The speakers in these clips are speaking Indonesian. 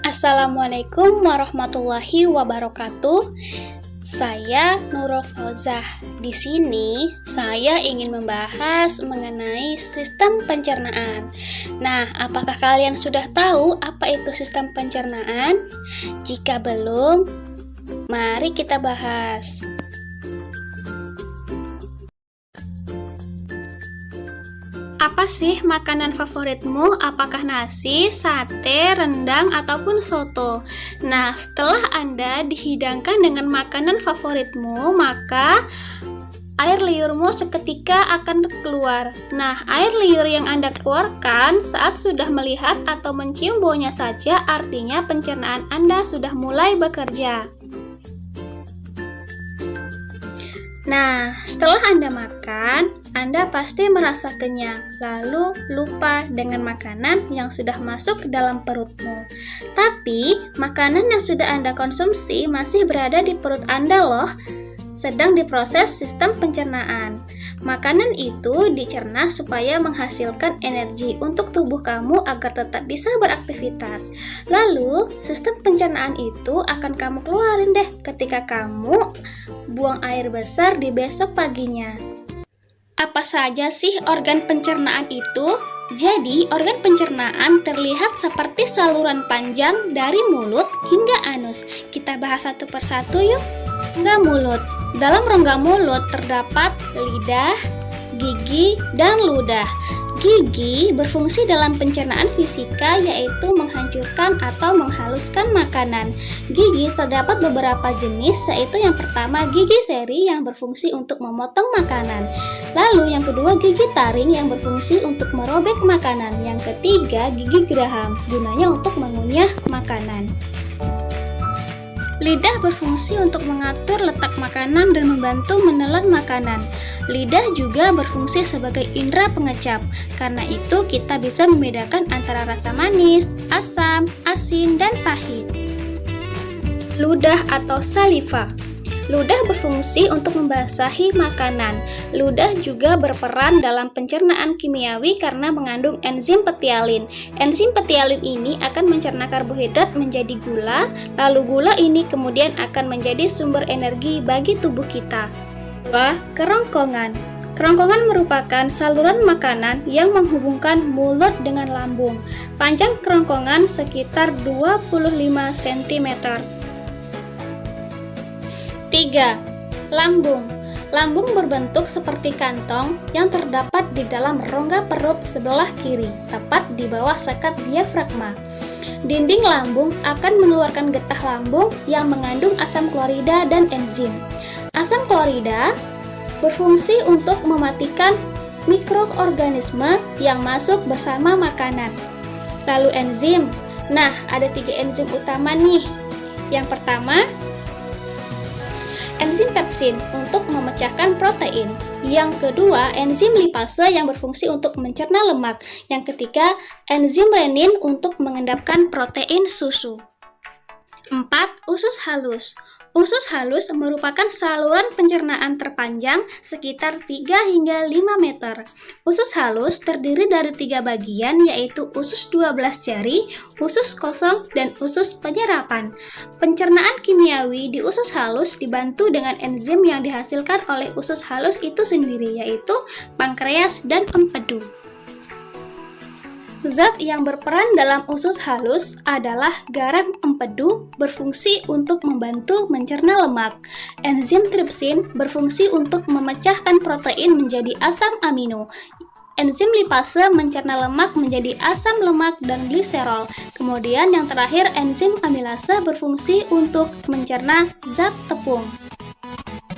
Assalamualaikum warahmatullahi wabarakatuh. Saya Nurul Fauzah. Di sini saya ingin membahas mengenai sistem pencernaan. Nah, apakah kalian sudah tahu apa itu sistem pencernaan? Jika belum, mari kita bahas. Apa sih makanan favoritmu? Apakah nasi, sate, rendang, ataupun soto? Nah, setelah Anda dihidangkan dengan makanan favoritmu, maka air liurmu seketika akan keluar. Nah, air liur yang Anda keluarkan saat sudah melihat atau mencium baunya saja, artinya pencernaan Anda sudah mulai bekerja. Nah, setelah Anda makan, Anda pasti merasa kenyang, lalu lupa dengan makanan yang sudah masuk ke dalam perutmu. Tapi, makanan yang sudah Anda konsumsi masih berada di perut Anda loh, sedang diproses sistem pencernaan. Makanan itu dicerna supaya menghasilkan energi untuk tubuh kamu agar tetap bisa beraktivitas. Lalu, sistem pencernaan itu akan kamu keluarin deh ketika kamu buang air besar di besok paginya. Apa saja sih organ pencernaan itu? Jadi, organ pencernaan terlihat seperti saluran panjang dari mulut hingga anus. Kita bahas satu persatu yuk. Rongga mulut. Dalam rongga mulut terdapat lidah, gigi, dan ludah. Gigi berfungsi dalam pencernaan fisika, yaitu menghancurkan atau menghaluskan makanan. Gigi terdapat beberapa jenis, yaitu yang pertama gigi seri yang berfungsi untuk memotong makanan. Lalu yang kedua gigi taring yang berfungsi untuk merobek makanan. Yang ketiga gigi geraham, gunanya untuk mengunyah makanan. Lidah berfungsi untuk mengatur letak makanan dan membantu menelan makanan. Lidah juga berfungsi sebagai indera pengecap. Karena itu kita bisa membedakan antara rasa manis, asam, asin, dan pahit. Ludah atau saliva. Ludah berfungsi untuk membasahi makanan. Ludah juga berperan dalam pencernaan kimiawi karena mengandung enzim petialin. Enzim petialin ini akan mencerna karbohidrat menjadi gula, lalu gula ini kemudian akan menjadi sumber energi bagi tubuh kita. 2. Kerongkongan. Kerongkongan merupakan saluran makanan yang menghubungkan mulut dengan lambung. Panjang kerongkongan sekitar 25 cm. 3. Lambung. Lambung berbentuk seperti kantong yang terdapat di dalam rongga perut sebelah kiri, tepat di bawah sekat diafragma. Dinding lambung akan mengeluarkan getah lambung yang mengandung asam klorida dan enzim. Asam klorida berfungsi untuk mematikan mikroorganisme yang masuk bersama makanan. Lalu enzim. Nah, ada 3 enzim utama nih. Yang pertama, enzim pepsin untuk memecahkan protein. Yang kedua, enzim lipase yang berfungsi untuk mencerna lemak. Yang ketiga, enzim renin untuk mengendapkan protein susu. 4. Usus halus. Usus halus merupakan saluran pencernaan terpanjang sekitar 3 hingga 5 meter. Usus halus terdiri dari 3 bagian, yaitu usus 12 jari, usus kosong, dan usus penyerapan. Pencernaan kimiawi di usus halus dibantu dengan enzim yang dihasilkan oleh usus halus itu sendiri, yaitu pankreas dan empedu. Zat yang berperan dalam usus halus adalah garam empedu berfungsi untuk membantu mencerna lemak. Enzim tripsin berfungsi untuk memecahkan protein menjadi asam amino. Enzim lipase mencerna lemak menjadi asam lemak dan gliserol. Kemudian yang terakhir enzim amilase berfungsi untuk mencerna zat tepung.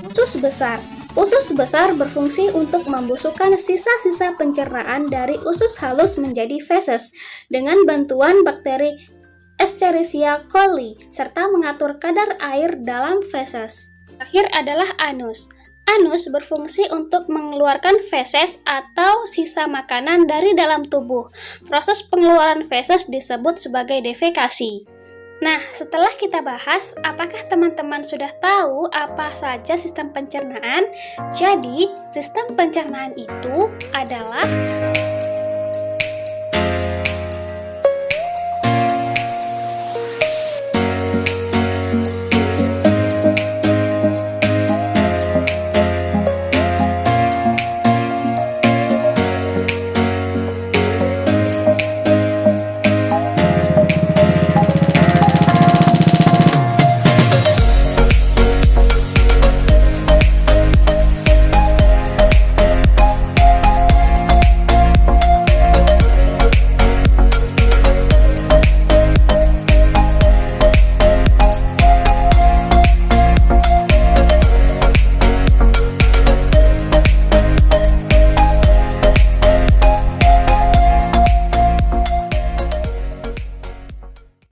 Usus besar. Usus besar berfungsi untuk membusukkan sisa-sisa pencernaan dari usus halus menjadi feses dengan bantuan bakteri Escherichia coli serta mengatur kadar air dalam feses. Terakhir adalah anus. Anus berfungsi untuk mengeluarkan feses atau sisa makanan dari dalam tubuh. Proses pengeluaran feses disebut sebagai defekasi. Nah, setelah kita bahas, apakah teman-teman sudah tahu apa saja sistem pencernaan? Jadi, sistem pencernaan itu adalah